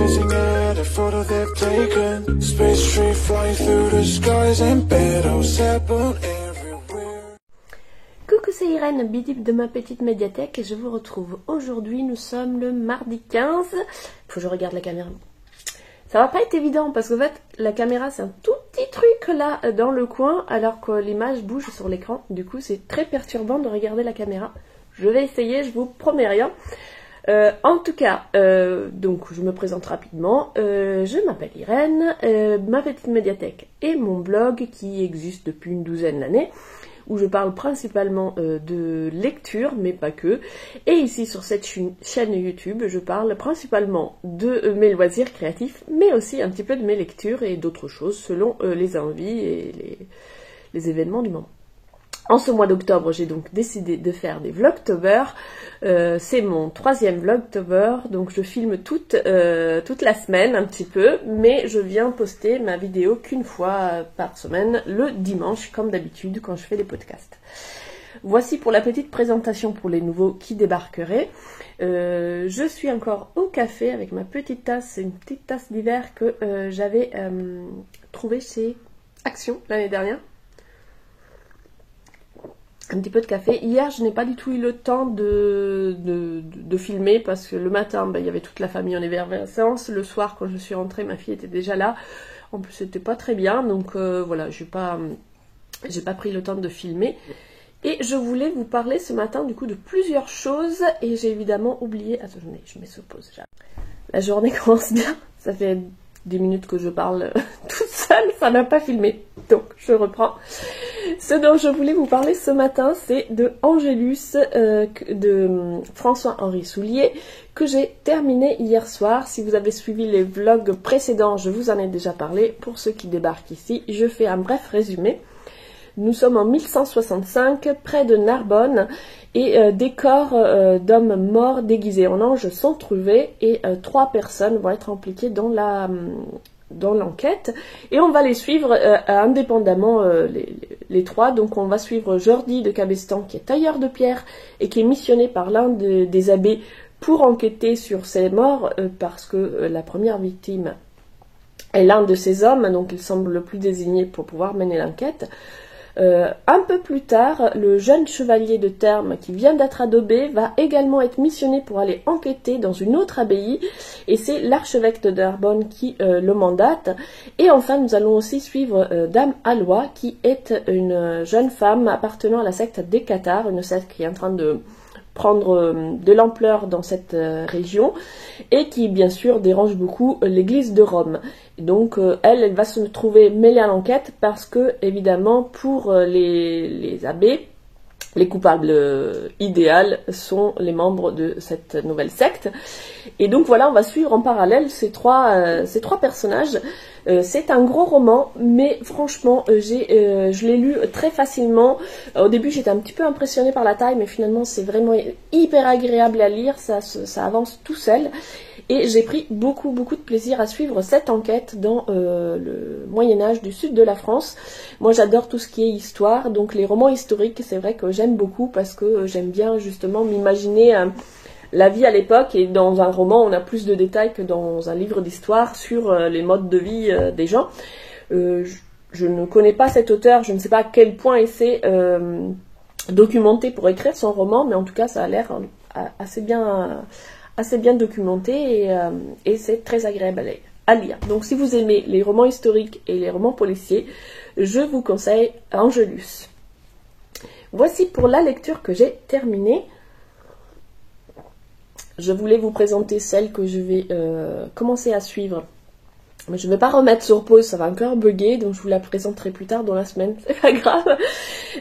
fizzing at a photo they've taken. Space tree flying through the skies and battles happen everywhere. Coucou, c'est Irène, bidip de ma petite médiathèque et je vous retrouve aujourd'hui. Nous sommes le mardi 15. Faut que je regarde la caméra. Ça va pas être évident parce qu'en fait la caméra c'est un tout petit truc là dans le coin alors que l'image bouge sur l'écran. Du coup c'est très perturbant de regarder la caméra. Je vais essayer, je vous promets rien. En tout cas, donc je me présente rapidement. Je m'appelle Irène, ma petite médiathèque et mon blog qui existe depuis une douzaine d'années, où je parle principalement de lecture, mais pas que. Et ici, sur cette chaîne YouTube, je parle principalement de mes loisirs créatifs, mais aussi un petit peu de mes lectures et d'autres choses, selon les envies et les événements du moment. En ce mois d'octobre, j'ai donc décidé de faire des Vlogtober. C'est mon 3e Vlogtober, donc je filme toute la semaine un petit peu, mais je viens poster ma vidéo qu'une fois par semaine, le dimanche, comme d'habitude quand je fais les podcasts. Voici pour la petite présentation pour les nouveaux qui débarqueraient. Je suis encore au café avec ma petite tasse, c'est une petite tasse d'hiver que j'avais trouvée chez Action l'année dernière. Un petit peu de café. Hier, je n'ai pas du tout eu le temps de filmer parce que le matin, il y avait toute la famille en effervescence. Le soir, quand je suis rentrée, ma fille était déjà là. En plus, c'était pas très bien, donc voilà, j'ai pas pris le temps de filmer. Et je voulais vous parler ce matin du coup de plusieurs choses et j'ai évidemment oublié. Attendez, je mets sur pause. La journée commence bien. Ça fait 10 minutes que je parle toute seule, ça n'a pas filmé. Donc, je reprends. Ce dont je voulais vous parler ce matin, c'est de Angélus de François-Henri Soulier, que j'ai terminé hier soir. Si vous avez suivi les vlogs précédents, je vous en ai déjà parlé. Pour ceux qui débarquent ici, je fais un bref résumé. Nous sommes en 1165, près de Narbonne, et des corps d'hommes morts déguisés en anges sont trouvés, et 3 personnes vont être impliquées dans l'enquête, et on va les suivre indépendamment les 3. Donc on va suivre Jordi de Cabestan, qui est tailleur de pierre, et qui est missionné par l'un des abbés pour enquêter sur ces morts, parce que la première victime est l'un de ces hommes, donc il semble le plus désigné pour pouvoir mener l'enquête. Un peu plus tard, le jeune chevalier de Termes qui vient d'être adobé va également être missionné pour aller enquêter dans une autre abbaye, et c'est l'archevêque de Narbonne qui le mandate. Et enfin, nous allons aussi suivre Dame Aloi, qui est une jeune femme appartenant à la secte des Cathares, une secte qui est en train de prendre de l'ampleur dans cette région et qui bien sûr dérange beaucoup l'église de Rome. Et donc elle va se trouver mêlée à l'enquête parce que évidemment pour les abbés, les coupables idéaux sont les membres de cette nouvelle secte. Et donc voilà, on va suivre en parallèle ces trois personnages. C'est un gros roman, mais franchement, je l'ai lu très facilement. Au début, j'étais un petit peu impressionnée par la taille, mais finalement, c'est vraiment hyper agréable à lire. Ça avance tout seul. Et j'ai pris beaucoup de plaisir à suivre cette enquête dans le Moyen-Âge du sud de la France. Moi, j'adore tout ce qui est histoire, donc les romans historiques, c'est vrai que j'aime beaucoup parce que j'aime bien justement m'imaginer la vie à l'époque, et dans un roman, on a plus de détails que dans un livre d'histoire sur les modes de vie des gens. Je ne connais pas cet auteur, je ne sais pas à quel point il s'est documenté pour écrire son roman, mais en tout cas, ça a l'air assez bien documenté et c'est très agréable à lire. Donc si vous aimez les romans historiques et les romans policiers, je vous conseille Angélus. Voici pour la lecture que j'ai terminée. Je voulais vous présenter celle que je vais commencer à suivre. Mais je ne vais pas remettre sur pause, ça va encore bugger, donc je vous la présenterai plus tard dans la semaine, c'est pas grave.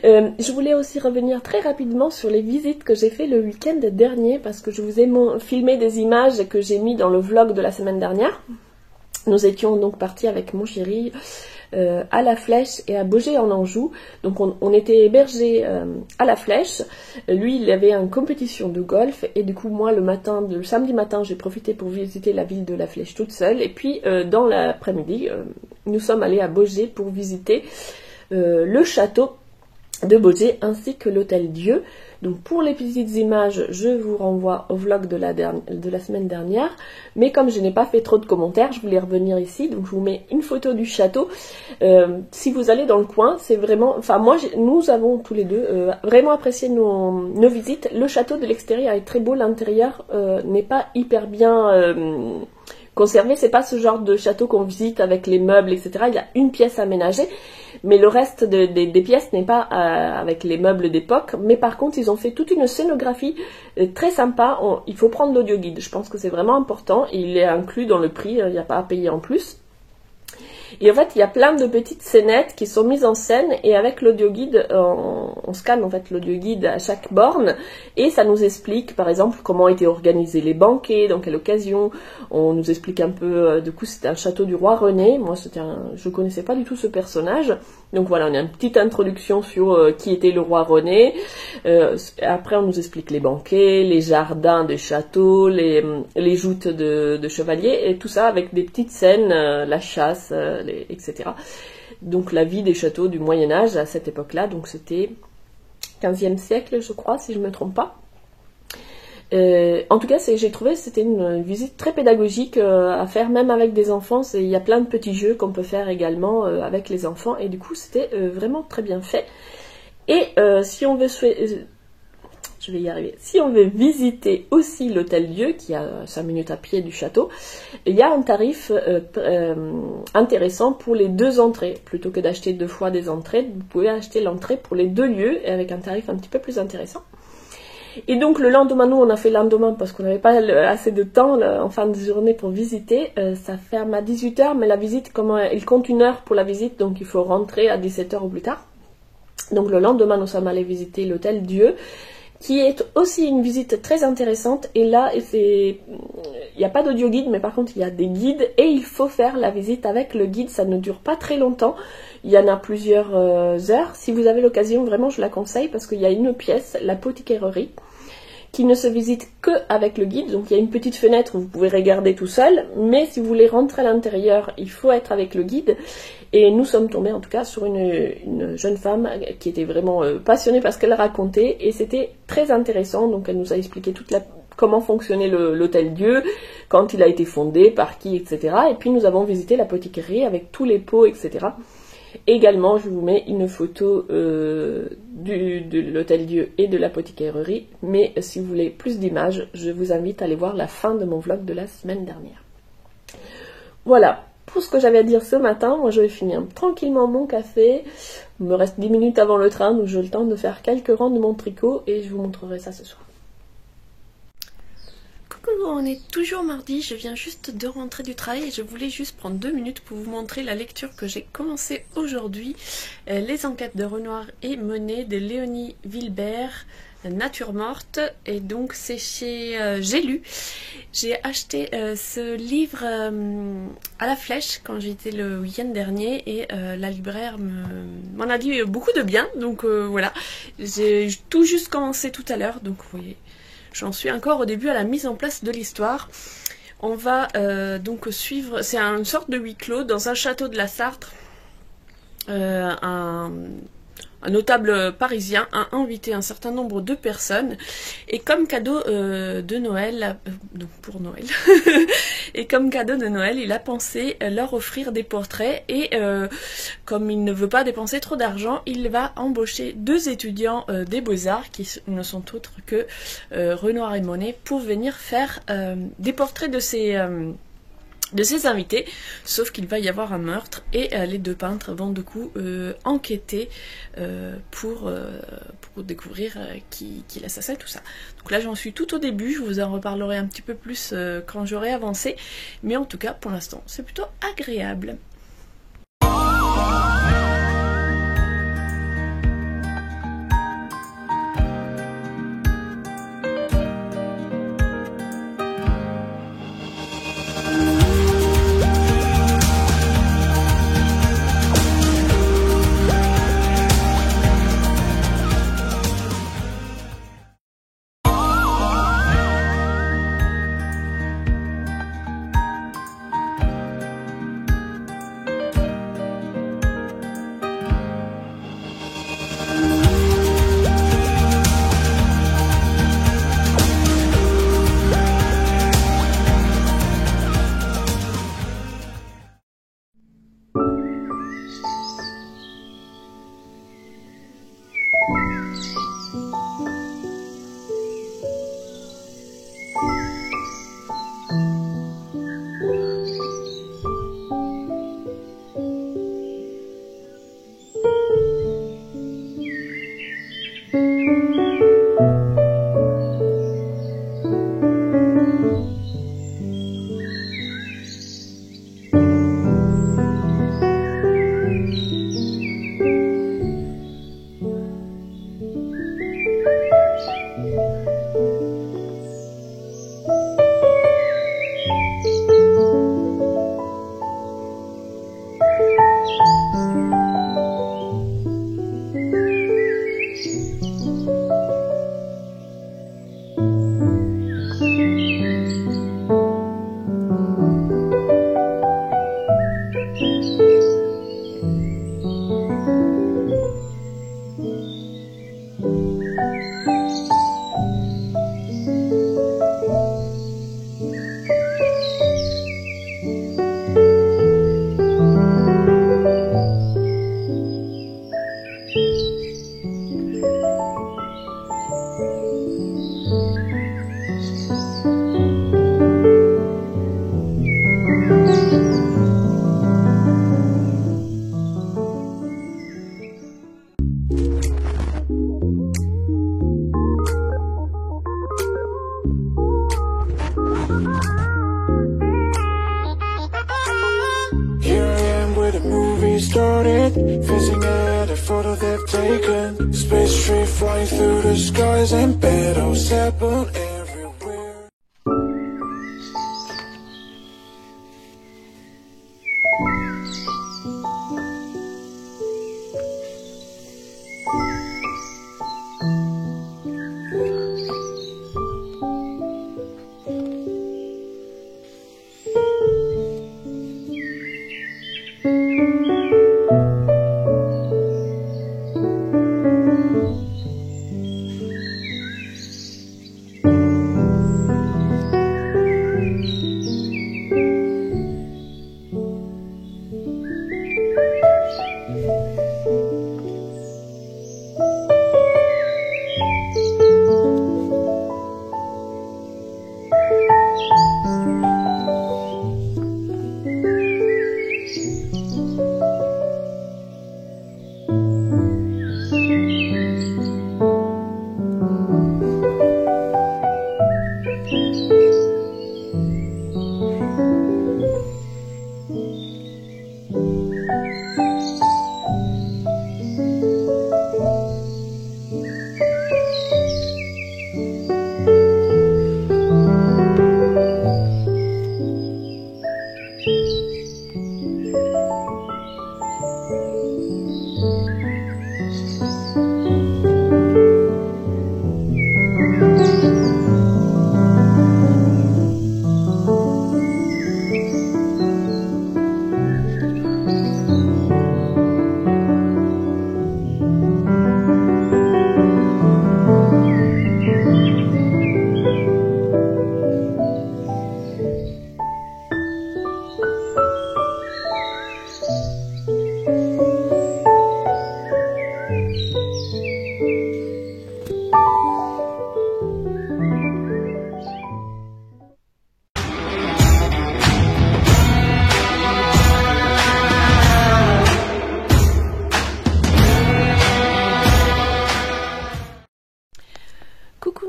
Je voulais aussi revenir très rapidement sur les visites que j'ai fait le week-end dernier, parce que je vous ai filmé des images que j'ai mis dans le vlog de la semaine dernière. Nous étions donc partis avec mon chéri à la Flèche et à Baugé en Anjou. Donc on était hébergés à la Flèche. Lui, il avait une compétition de golf et du coup moi le samedi matin, j'ai profité pour visiter la ville de la Flèche toute seule. Et puis dans l'après-midi, nous sommes allés à Baugé pour visiter le château de Baugé ainsi que l'hôtel Dieu, Donc pour les petites images, je vous renvoie au vlog de la semaine dernière. Mais comme je n'ai pas fait trop de commentaires, je voulais revenir ici. Donc je vous mets une photo du château. Si vous allez dans le coin, c'est vraiment... Enfin moi, nous avons tous les deux vraiment apprécié nos visites. Le château de l'extérieur est très beau, l'intérieur n'est pas hyper bien... conservé, c'est pas ce genre de château qu'on visite avec les meubles, etc. Il y a une pièce aménagée, mais le reste des pièces n'est pas avec les meubles d'époque. Mais par contre, ils ont fait toute une scénographie très sympa. Il faut prendre l'audio guide, je pense que c'est vraiment important. Il est inclus dans le prix, il n'y a pas à payer en plus. Et en fait, il y a plein de petites scénettes qui sont mises en scène et avec l'audio guide, on scanne en fait l'audio guide à chaque borne et ça nous explique par exemple comment étaient organisés les banquets, dans quelle occasion. On nous explique un peu, du coup c'était un château du roi René, moi je connaissais pas du tout ce personnage. Donc voilà, on a une petite introduction sur qui était le roi René. Après on nous explique les banquets, les jardins des châteaux, les joutes de chevaliers et tout ça avec des petites scènes, la chasse, etc. Donc la vie des châteaux du Moyen-Âge à cette époque-là, donc c'était 15e siècle je crois si je ne me trompe pas. En tout cas, j'ai trouvé que c'était une visite très pédagogique à faire même avec des enfants. Il y a plein de petits jeux qu'on peut faire également avec les enfants et du coup c'était vraiment très bien fait. Et si on veut je vais y arriver. Si on veut visiter aussi l'Hôtel-Dieu, qui est à 5 minutes à pied du château, il y a un tarif intéressant pour les 2 entrées. Plutôt que d'acheter 2 fois des entrées, vous pouvez acheter l'entrée pour les 2 lieux avec un tarif un petit peu plus intéressant. Et donc le lendemain, nous on a fait le lendemain parce qu'on n'avait pas assez de temps en fin de journée pour visiter. Ça ferme à 18h, mais la visite, il compte 1 heure pour la visite, donc il faut rentrer à 17h ou plus tard. Donc le lendemain, nous sommes allés visiter l'Hôtel-Dieu, qui est aussi une visite très intéressante. Et là, il n'y a pas d'audio guide, mais par contre, il y a des guides. Et il faut faire la visite avec le guide, ça ne dure pas très longtemps. Il y en a plusieurs heures. Si vous avez l'occasion, vraiment, je la conseille parce qu'il y a une pièce, l'apothicairerie, qui ne se visite que avec le guide. Donc il y a une petite fenêtre où vous pouvez regarder tout seul. Mais si vous voulez rentrer à l'intérieur, il faut être avec le guide. Et nous sommes tombés en tout cas sur une jeune femme qui était vraiment passionnée par ce qu'elle racontait. Et c'était très intéressant. Donc elle nous a expliqué comment fonctionnait l'Hôtel-Dieu, quand il a été fondé, par qui, etc. Et puis nous avons visité l'apothicairie avec tous les pots, etc. Également, je vous mets une photo de l'Hôtel-Dieu et de l'apothicairerie. Mais si vous voulez plus d'images, je vous invite à aller voir la fin de mon vlog de la semaine dernière. Voilà. Pour ce que j'avais à dire ce matin, moi je vais finir tranquillement mon café. Il me reste 10 minutes avant le train, donc j'ai le temps de faire quelques rangs de mon tricot et je vous montrerai ça ce soir. Coucou, on est toujours mardi, je viens juste de rentrer du travail et je voulais juste prendre 2 minutes pour vous montrer la lecture que j'ai commencée aujourd'hui. Les enquêtes de Renoir et Monet de Léonie Wilbert. Nature morte, et donc c'est chez J'ai lu. J'ai acheté ce livre à la Flèche quand j'étais le week-end dernier et la libraire m'en a dit beaucoup de bien, donc voilà, j'ai tout juste commencé tout à l'heure, donc vous voyez, j'en suis encore au début à la mise en place de l'histoire. On va donc suivre, c'est une sorte de huis clos dans un château de la Sarthe. Un notable parisien a invité un certain nombre de personnes et comme cadeau de Noël, donc pour Noël, et comme cadeau de Noël, il a pensé leur offrir des portraits et comme il ne veut pas dépenser trop d'argent, il va embaucher 2 étudiants des Beaux-Arts qui ne sont autres que Renoir et Monet pour venir faire des portraits de ces invités, sauf qu'il va y avoir un meurtre et les 2 peintres vont du coup enquêter pour découvrir qui l'assassin, tout ça. Donc là j'en suis tout au début, je vous en reparlerai un petit peu plus quand j'aurai avancé, mais en tout cas pour l'instant c'est plutôt agréable. started, fizzing at a photo they've taken. Space tree flying through the skies and petals happen everywhere.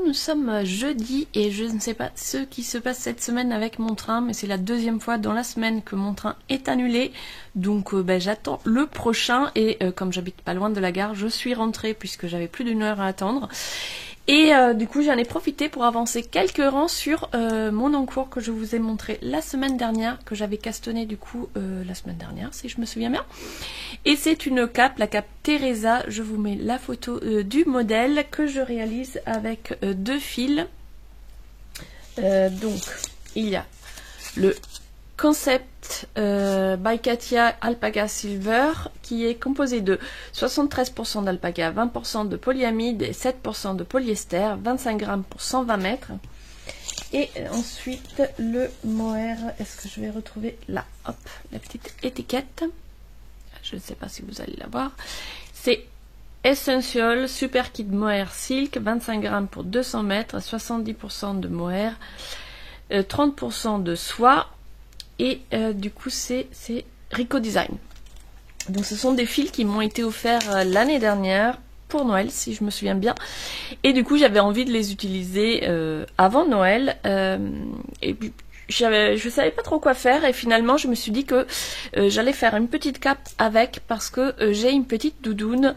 Nous sommes jeudi et je ne sais pas ce qui se passe cette semaine avec mon train, mais c'est la deuxième fois dans la semaine que mon train est annulé, donc j'attends le prochain et comme j'habite pas loin de la gare, je suis rentrée puisque j'avais plus d'une heure à attendre. Et du coup j'en ai profité pour avancer quelques rangs sur mon encours que je vous ai montré la semaine dernière, que j'avais castonné du coup la semaine dernière si je me souviens bien. Et c'est une cape, la cape Teresa. Je vous mets la photo du modèle que je réalise avec deux fils. Donc il y a le Concept by Katia Alpaca Silver qui est composé de 73% d'alpaca, 20% de polyamide et 7% de polyester, 25 grammes pour 120 mètres. Et ensuite le mohair, est-ce que je vais retrouver là, hop, la petite étiquette, je ne sais pas si vous allez la voir, c'est Essential Super Kit Mohair Silk, 25 grammes pour 200 mètres, 70% de mohair, 30% de soie. Et du coup c'est Rico Design. Donc ce sont des fils qui m'ont été offerts l'année dernière pour Noël si je me souviens bien. Et du coup j'avais envie de les utiliser avant Noël. Et puis je savais pas trop quoi faire et finalement je me suis dit que j'allais faire une petite cape avec parce que j'ai une petite doudoune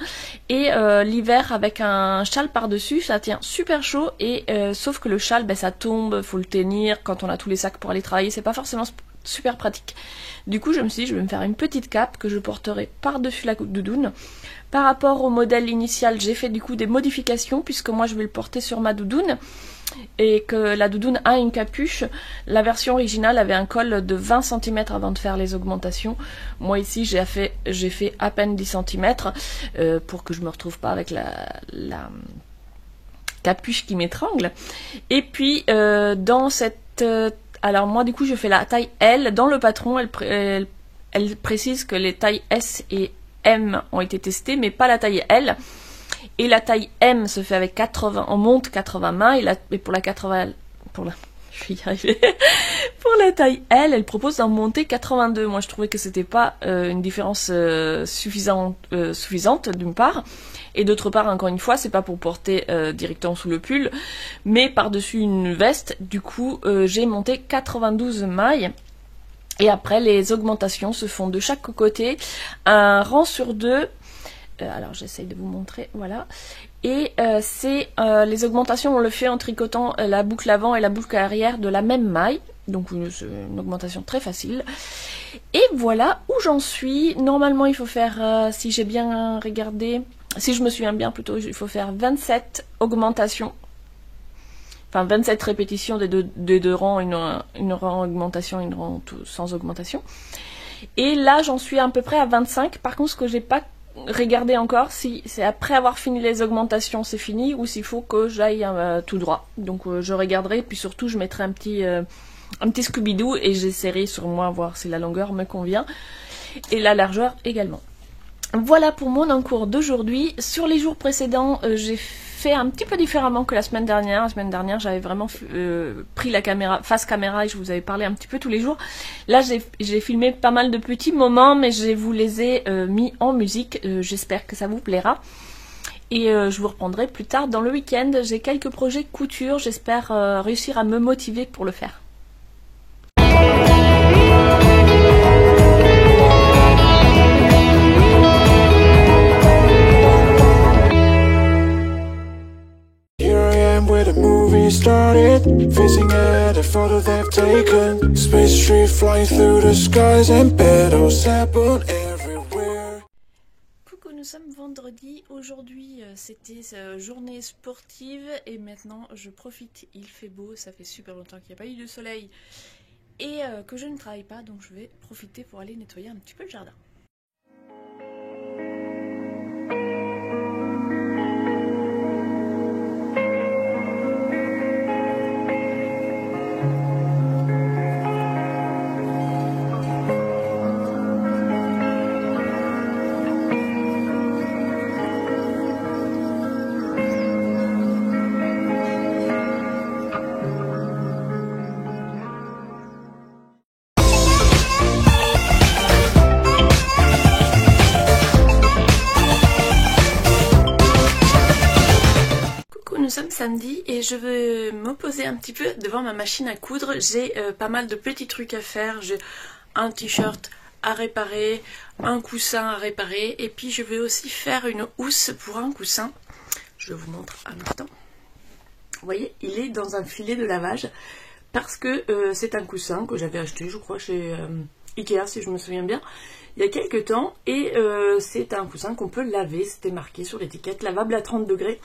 et l'hiver avec un châle par dessus ça tient super chaud et sauf que le châle ça tombe, faut le tenir quand on a tous les sacs pour aller travailler, c'est pas forcément super pratique. Du coup je me suis dit je vais me faire une petite cape que je porterai par dessus la doudoune. Par rapport au modèle initial j'ai fait du coup des modifications puisque moi je vais le porter sur ma doudoune et que la doudoune a une capuche. La version originale avait un col de 20 cm avant de faire les augmentations. Moi ici j'ai fait à peine 10 cm pour que je me retrouve pas avec la capuche qui m'étrangle. Et puis dans cette alors moi du coup je fais la taille L. Dans le patron elle précise que les tailles S et M ont été testées mais pas la taille L. Et la taille M se fait avec 80, on monte 80 mains et pour la 80, je vais y arriver. Pour la taille L, elle propose d'en monter 82. Moi je trouvais que c'était pas une différence suffisante d'une part. Et d'autre part, encore une fois, c'est pas pour porter directement sous le pull, mais par-dessus une veste. Du coup, j'ai monté 92 mailles. Et après, les augmentations se font de chaque côté, un rang sur deux. Alors, j'essaye de vous montrer, voilà. Et les augmentations, on le fait en tricotant la boucle avant et la boucle arrière de la même maille. Donc, c'est une augmentation très facile. Et voilà où j'en suis. Normalement, il faut faire, si j'ai bien regardé, si je me souviens bien plutôt, il faut faire 27 augmentations. Enfin, 27 répétitions des deux rangs, une rang augmentation, une rang sans augmentation. Et là, j'en suis à peu près à 25. Par contre, ce que j'ai pas regardé encore, si c'est après avoir fini les augmentations, c'est fini, ou s'il faut que j'aille tout droit. Donc, je regarderai, puis surtout, je mettrai un petit Scooby-Doo et j'essaierai sur moi voir si la longueur me convient. Et la largeur également. Voilà pour mon encours d'aujourd'hui. Sur les jours précédents, j'ai fait un petit peu différemment que la semaine dernière. La semaine dernière, j'avais vraiment pris la caméra, face caméra, et je vous avais parlé un petit peu tous les jours. Là, j'ai filmé pas mal de petits moments, mais je vous les ai mis en musique. J'espère que ça vous plaira. Et je vous reprendrai plus tard dans le week-end. J'ai quelques projets couture. J'espère réussir à me motiver pour le faire. Started facing at a photo they've taken. Space tree flying through the skies and petals happen everywhere. Coucou, nous sommes vendredi. Aujourd'hui, c'était journée sportive et maintenant je profite. Il fait beau, ça fait super longtemps qu'il n'y a pas eu de soleil et que je ne travaille pas, donc je vais profiter pour aller nettoyer un petit peu le jardin. Nous sommes samedi et je vais me poser un petit peu devant ma machine à coudre. J'ai pas mal de petits trucs à faire. J'ai un t-shirt à réparer, un coussin à réparer et puis je vais aussi faire une housse pour un coussin. Je vous montre un instant. Vous voyez, il est dans un filet de lavage parce que c'est un coussin que j'avais acheté, je crois, chez Ikea, si je me souviens bien, il y a quelques temps. Et c'est un coussin qu'on peut laver. C'était marqué sur l'étiquette, lavable à 30 degrés.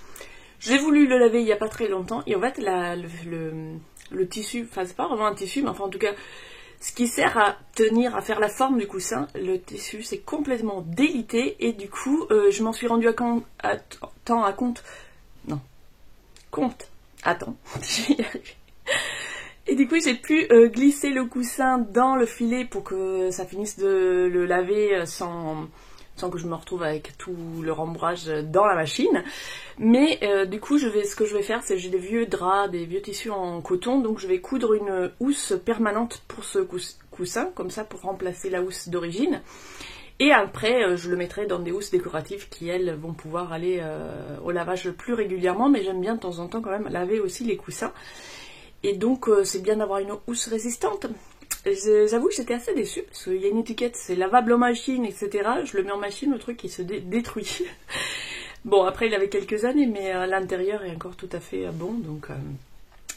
J'ai voulu le laver il n'y a pas très longtemps et en fait le tissu, enfin c'est pas vraiment un tissu, mais enfin en tout cas ce qui sert à tenir, à faire la forme du coussin, le tissu c'est complètement délité et du coup je m'en suis rendu compte, et du coup j'ai pu glisser le coussin dans le filet pour que ça finisse de le laver sans que je me retrouve avec tout le rembrage dans la machine. Mais du coup, ce que je vais faire, c'est que j'ai des vieux draps, des vieux tissus en coton, donc je vais coudre une housse permanente pour ce coussin, comme ça, pour remplacer la housse d'origine. Et après, je le mettrai dans des housses décoratives qui, elles, vont pouvoir aller au lavage plus régulièrement, mais j'aime bien de temps en temps quand même laver aussi les coussins. Et donc, c'est bien d'avoir une housse résistante. J'avoue que j'étais assez déçue parce qu'il y a une étiquette, c'est lavable en machine, etc. Je le mets en machine, le truc il se détruit. Bon, après il avait quelques années, mais l'intérieur est encore tout à fait bon. Donc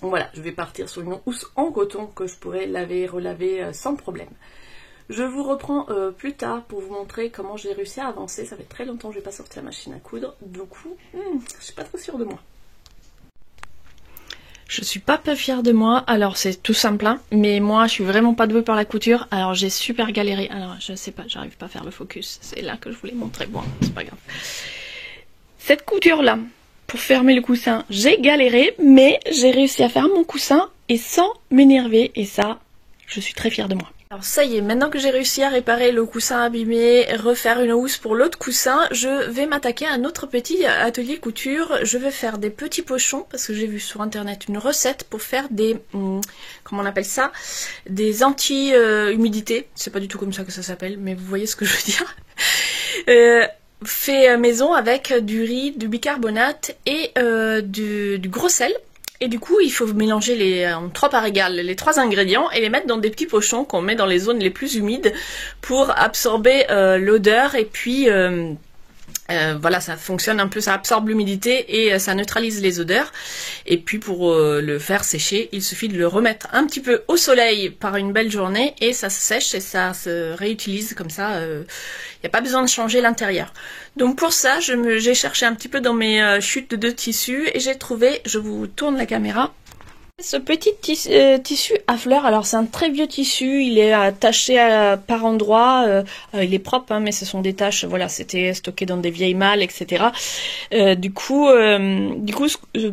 voilà, je vais partir sur une housse en coton que je pourrais laver, relaver sans problème. Je vous reprends plus tard pour vous montrer comment j'ai réussi à avancer. Ça fait très longtemps que je n'ai pas sorti la machine à coudre. Du coup, je suis pas trop sûre de moi. Je suis pas peu fière de moi, alors c'est tout simple, hein, mais moi je suis vraiment pas douée par la couture, alors j'ai super galéré, alors je sais pas, j'arrive pas à faire le focus, c'est là que je voulais montrer, bon, c'est pas grave. Cette couture là, pour fermer le coussin, j'ai galéré, mais j'ai réussi à faire mon coussin et sans m'énerver, et ça, je suis très fière de moi. Alors ça y est, maintenant que j'ai réussi à réparer le coussin abîmé, refaire une housse pour l'autre coussin, je vais m'attaquer à un autre petit atelier couture. Je vais faire des petits pochons, parce que j'ai vu sur internet une recette pour faire des, comment on appelle ça, des anti-humidité. C'est pas du tout comme ça que ça s'appelle, mais vous voyez ce que je veux dire. Fait maison avec du riz, du bicarbonate et du gros sel. Et du coup, il faut mélanger en 3 parts égales les 3 ingrédients et les mettre dans des petits pochons qu'on met dans les zones les plus humides pour absorber l'odeur et puis voilà, ça fonctionne un peu, ça absorbe l'humidité et ça neutralise les odeurs. Et puis pour le faire sécher, il suffit de le remettre un petit peu au soleil par une belle journée et ça se sèche et ça se réutilise comme ça. Il n'y a pas besoin de changer l'intérieur. Donc pour ça, j'ai cherché un petit peu dans mes chutes de tissus et j'ai trouvé, je vous tourne la caméra, ce petit tissu à fleurs. Alors c'est un très vieux tissu, il est taché par endroits, il est propre hein, mais ce sont des taches, voilà, c'était stocké dans des vieilles malles, etc. Du coup,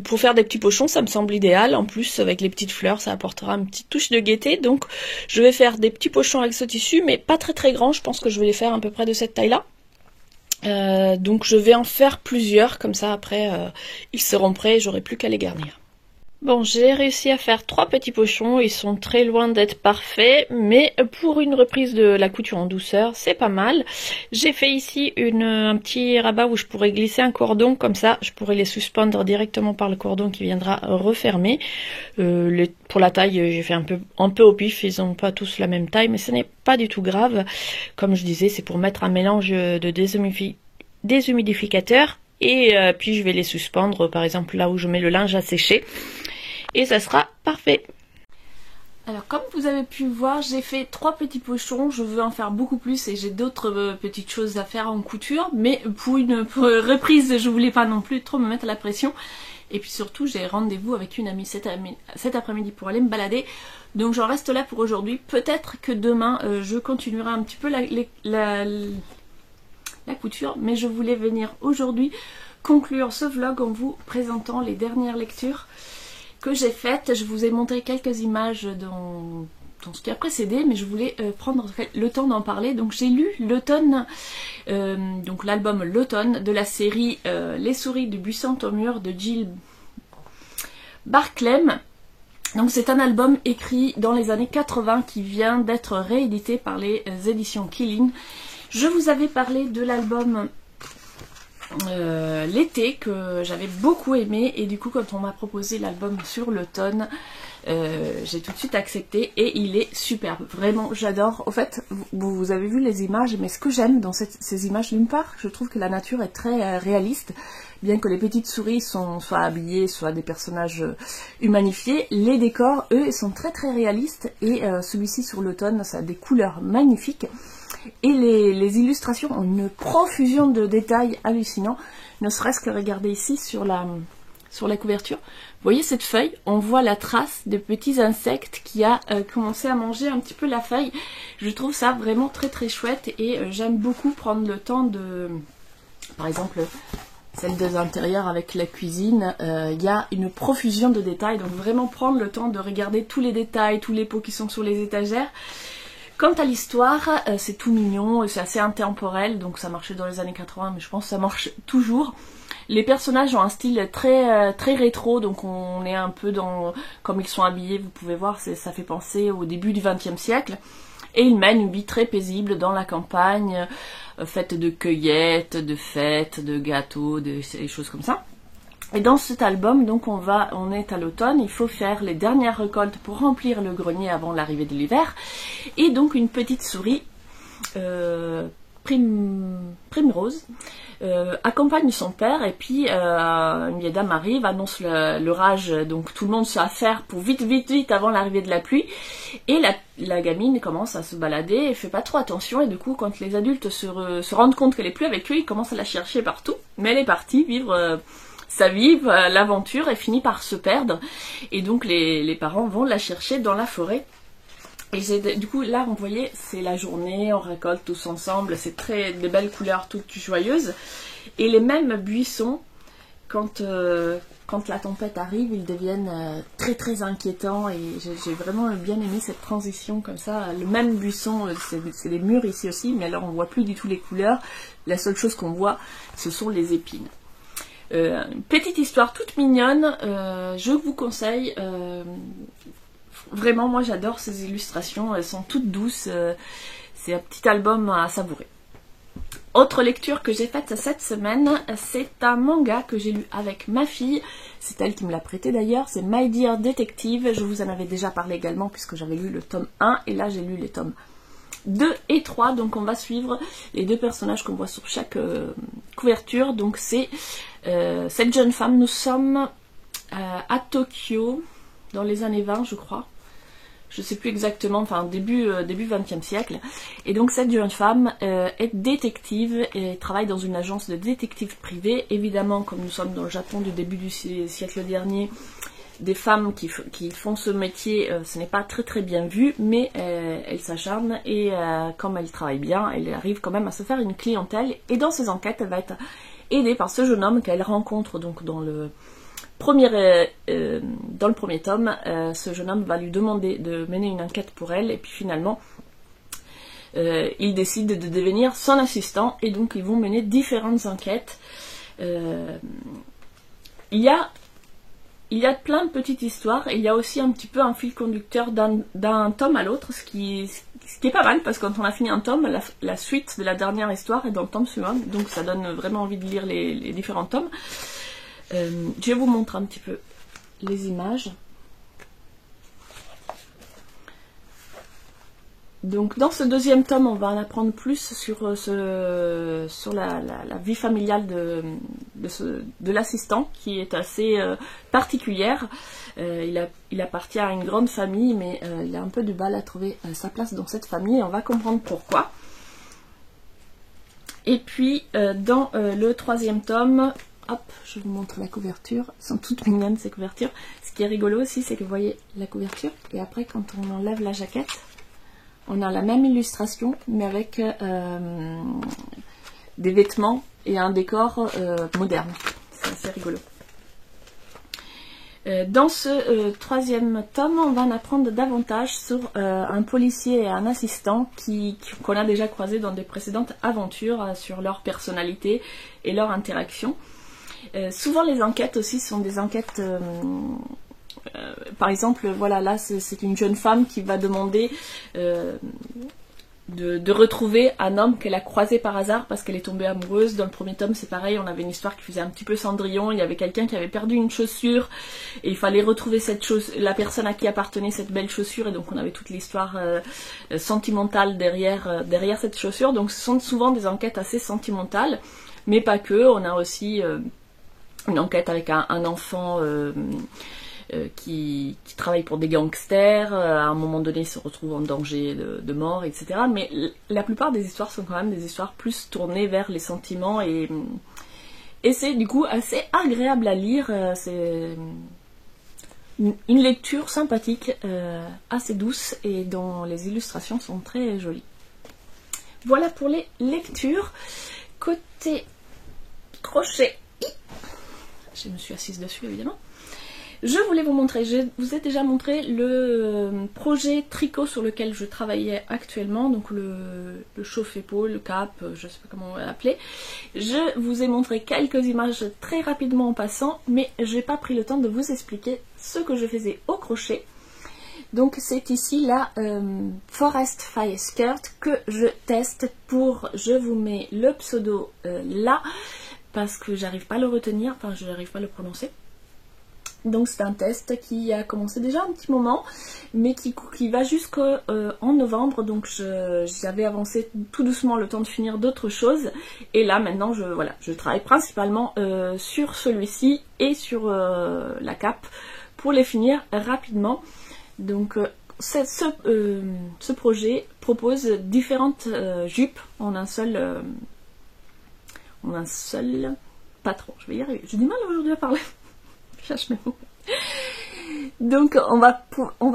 pour faire des petits pochons, ça me semble idéal. En plus, avec les petites fleurs, ça apportera une petite touche de gaieté. Donc je vais faire des petits pochons avec ce tissu, mais pas très très grands, je pense que je vais les faire à peu près de cette taille-là. Donc je vais en faire plusieurs, comme ça après ils seront prêts et j'aurai plus qu'à les garnir. Bon, j'ai réussi à faire 3 petits pochons, ils sont très loin d'être parfaits, mais pour une reprise de la couture en douceur, c'est pas mal. J'ai fait ici un petit rabat où je pourrais glisser un cordon, comme ça je pourrais les suspendre directement par le cordon qui viendra refermer. Pour la taille, j'ai fait un peu au pif, ils n'ont pas tous la même taille, mais ce n'est pas du tout grave. Comme je disais, c'est pour mettre un mélange de déshumidificateur. Et puis je vais les suspendre, par exemple là où je mets le linge à sécher. Et ça sera parfait. Alors comme vous avez pu voir, j'ai fait 3 petits pochons, je veux en faire beaucoup plus et j'ai d'autres petites choses à faire en couture. Mais pour une reprise, je voulais pas non plus trop me mettre la pression. Et puis surtout, j'ai rendez-vous avec une amie cet après-midi pour aller me balader. Donc j'en reste là pour aujourd'hui. Peut-être que demain, je continuerai un petit peu la couture. Mais je voulais venir aujourd'hui conclure ce vlog en vous présentant les dernières lectures que j'ai faites. Je vous ai montré quelques images dans ce qui a précédé, mais je voulais prendre le temps d'en parler. Donc j'ai lu l'automne, donc l'album L'automne de la série Les souris du buisson au mur de Jill Barclay. Donc c'est un album écrit dans les années 80 qui vient d'être réédité par les éditions Quilline. Je vous avais parlé de l'album l'été que j'avais beaucoup aimé et du coup quand on m'a proposé l'album sur l'automne j'ai tout de suite accepté et il est superbe, vraiment j'adore. Au fait vous avez vu les images, mais ce que j'aime dans ces images, d'une part je trouve que la nature est très réaliste, bien que les petites souris soient habillées, soient des personnages humanifiés, les décors eux sont très très réalistes et celui-ci sur l'automne ça a des couleurs magnifiques. Et les illustrations ont une profusion de détails hallucinants, ne serait-ce que regarder ici sur la couverture. Vous voyez cette feuille, on voit la trace de petits insectes qui a commencé à manger un petit peu la feuille. Je trouve ça vraiment très très chouette et j'aime beaucoup prendre le temps de... Par exemple, celle des intérieurs avec la cuisine, il y a une profusion de détails, donc vraiment prendre le temps de regarder tous les détails, tous les pots qui sont sur les étagères. Quant à l'histoire, c'est tout mignon, c'est assez intemporel, donc ça marchait dans les années 80, mais je pense que ça marche toujours. Les personnages ont un style très rétro, donc on est un peu dans... Comme ils sont habillés, vous pouvez voir, ça fait penser au début du XXe siècle. Et ils mènent une vie très paisible dans la campagne, faite de cueillettes, de fêtes, de gâteaux, des choses comme ça. Et dans cet album, donc on est à l'automne, il faut faire les dernières récoltes pour remplir le grenier avant l'arrivée de l'hiver. Et donc une petite souris, Primrose, accompagne son père et puis une vieille dame arrive, annonce l'orage, donc tout le monde s'affaire pour vite avant l'arrivée de la pluie. Et la gamine commence à se balader et fait pas trop attention et du coup quand les adultes se rendent compte qu'elle est plus avec lui, ils commencent à la chercher partout. Mais elle est partie vivre... sa vie, l'aventure, et finit par se perdre. Et donc les parents vont la chercher dans la forêt. Et du coup là, vous voyez, c'est la journée, on récolte tous ensemble, c'est des belles couleurs toutes joyeuses. Et les mêmes buissons, quand la tempête arrive, ils deviennent très inquiétants. Et j'ai vraiment bien aimé cette transition comme ça. Le même buisson, c'est des murs ici aussi, mais alors on voit plus du tout les couleurs. La seule chose qu'on voit, ce sont les épines. Petite histoire toute mignonne, je vous conseille, vraiment moi j'adore ces illustrations, elles sont toutes douces, c'est un petit album à savourer. Autre lecture que j'ai faite cette semaine, c'est un manga que j'ai lu avec ma fille. C'est elle qui me l'a prêté d'ailleurs, c'est My Dear Detective. Je vous en avais déjà parlé également puisque j'avais lu le tome 1 et là j'ai lu les tomes 2 et 3. Donc on va suivre les deux personnages qu'on voit sur chaque couverture. Donc c'est cette jeune femme, nous sommes à Tokyo dans les années 20 je crois. Je sais plus exactement, enfin début 20e siècle. Et donc cette jeune femme est détective et travaille dans une agence de détective privée. Évidemment, comme nous sommes dans le Japon du début du siècle dernier, des femmes qui font ce métier, ce n'est pas très très bien vu, mais elle s'acharne et comme elle travaille bien, elle arrive quand même à se faire une clientèle. Et dans ses enquêtes, elle va être aidée par ce jeune homme qu'elle rencontre donc dans le premier tome. Ce jeune homme va lui demander de mener une enquête pour elle et puis finalement il décide de devenir son assistant et donc ils vont mener différentes enquêtes. Il y a plein de petites histoires et il y a aussi un petit peu un fil conducteur d'un tome à l'autre, ce qui est pas mal parce que quand on a fini un tome, la suite de la dernière histoire est dans le tome suivant, donc ça donne vraiment envie de lire les différents tomes. Je vais vous montrer un petit peu les images. Donc dans ce deuxième tome, on va en apprendre plus sur la vie familiale de l'assistant qui est assez particulière. Il appartient à une grande famille, mais il a un peu du mal à trouver sa place dans cette famille et on va comprendre pourquoi. Et puis dans le troisième tome, hop, je vous montre la couverture. Elles sont toutes mignonnes ces couvertures. Ce qui est rigolo aussi, c'est que vous voyez la couverture et après quand on enlève la jaquette, on a la même illustration mais avec des vêtements et un décor moderne. C'est assez rigolo. Dans ce troisième tome, on va en apprendre davantage sur un policier et un assistant qu'on a déjà croisés dans des précédentes aventures, sur leur personnalité et leur interaction. Souvent les enquêtes aussi sont des enquêtes, par exemple, voilà, là c'est une jeune femme qui va demander de retrouver un homme qu'elle a croisé par hasard parce qu'elle est tombée amoureuse. Dans le premier tome c'est pareil, on avait une histoire qui faisait un petit peu Cendrillon, il y avait quelqu'un qui avait perdu une chaussure et il fallait retrouver la personne à qui appartenait cette belle chaussure et donc on avait toute l'histoire sentimentale derrière cette chaussure. Donc ce sont souvent des enquêtes assez sentimentales, mais pas que, on a aussi une enquête avec un enfant qui travaille pour des gangsters, à un moment donné se retrouve en danger de mort, etc. Mais la plupart des histoires sont quand même des histoires plus tournées vers les sentiments et c'est du coup assez agréable à lire. C'est une lecture sympathique, assez douce et dont les illustrations sont très jolies. Voilà pour les lectures. Côté crochet, je me suis assise dessus évidemment. Je voulais vous montrer, je vous ai déjà montré le projet tricot sur lequel je travaillais actuellement, donc le chauffe-épaule, le cap, je ne sais pas comment on va l'appeler. Je vous ai montré quelques images très rapidement en passant, mais j'ai pas pris le temps de vous expliquer ce que je faisais au crochet. Donc c'est ici la Forest Fire Skirt que je teste je vous mets le pseudo là, parce que j'arrive pas à le retenir, enfin je n'arrive pas à le prononcer. Donc c'est un test qui a commencé déjà un petit moment, mais qui va jusqu'en novembre, donc j'avais avancé tout doucement le temps de finir d'autres choses, et là maintenant je travaille principalement sur celui-ci et sur la cape pour les finir rapidement. Donc ce projet propose différentes jupes en un seul patron. Je vais y arriver, j'ai du mal aujourd'hui à parler. Donc on va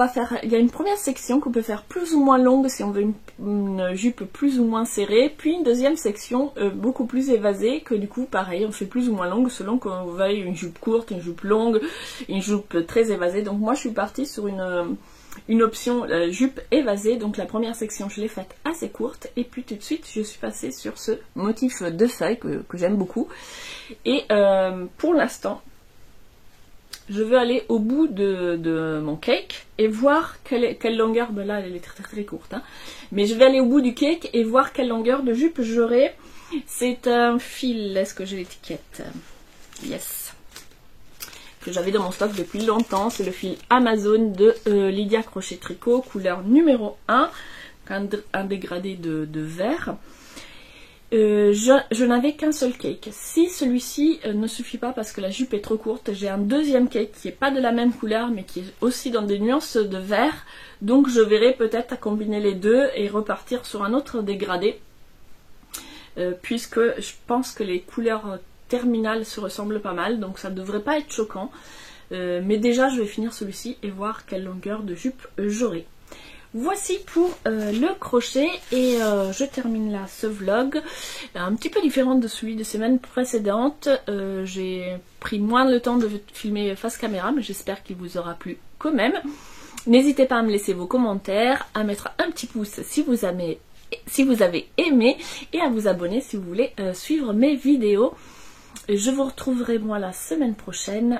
faire, il y a une première section qu'on peut faire plus ou moins longue si on veut une jupe plus ou moins serrée, puis une deuxième section beaucoup plus évasée que du coup pareil on fait plus ou moins longue selon qu'on veuille une jupe courte, une jupe longue, une jupe très évasée. Donc moi je suis partie sur une option jupe évasée, donc la première section je l'ai faite assez courte et puis tout de suite je suis passée sur ce motif de feuille que j'aime beaucoup et pour l'instant je veux aller au bout de mon cake et voir quelle longueur, ben là elle est très très courte, hein, mais je vais aller au bout du cake et voir quelle longueur de jupe j'aurai. C'est un fil, est-ce que j'ai l'étiquette? Yes, que j'avais dans mon stock depuis longtemps, c'est le fil Amazon de Lydia Crochet Tricot, couleur numéro 1, un dégradé de vert. Je n'avais qu'un seul cake. Si celui-ci ne suffit pas parce que la jupe est trop courte, j'ai un deuxième cake qui n'est pas de la même couleur mais qui est aussi dans des nuances de vert. Donc je verrai peut-être à combiner les deux et repartir sur un autre dégradé. Puisque je pense que les couleurs terminales se ressemblent pas mal, donc ça ne devrait pas être choquant. Mais déjà je vais finir celui-ci et voir quelle longueur de jupe j'aurai. Voici pour le crochet et je termine là ce vlog, un petit peu différent de celui de semaine précédente. J'ai pris moins le temps de filmer face caméra, mais j'espère qu'il vous aura plu quand même. N'hésitez pas à me laisser vos commentaires, à mettre un petit pouce si vous avez aimé et à vous abonner si vous voulez suivre mes vidéos. Je vous retrouverai moi la semaine prochaine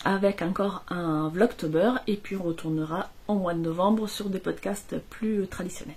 avec encore un Vlogtober et puis on retournera en mois de novembre sur des podcasts plus traditionnels.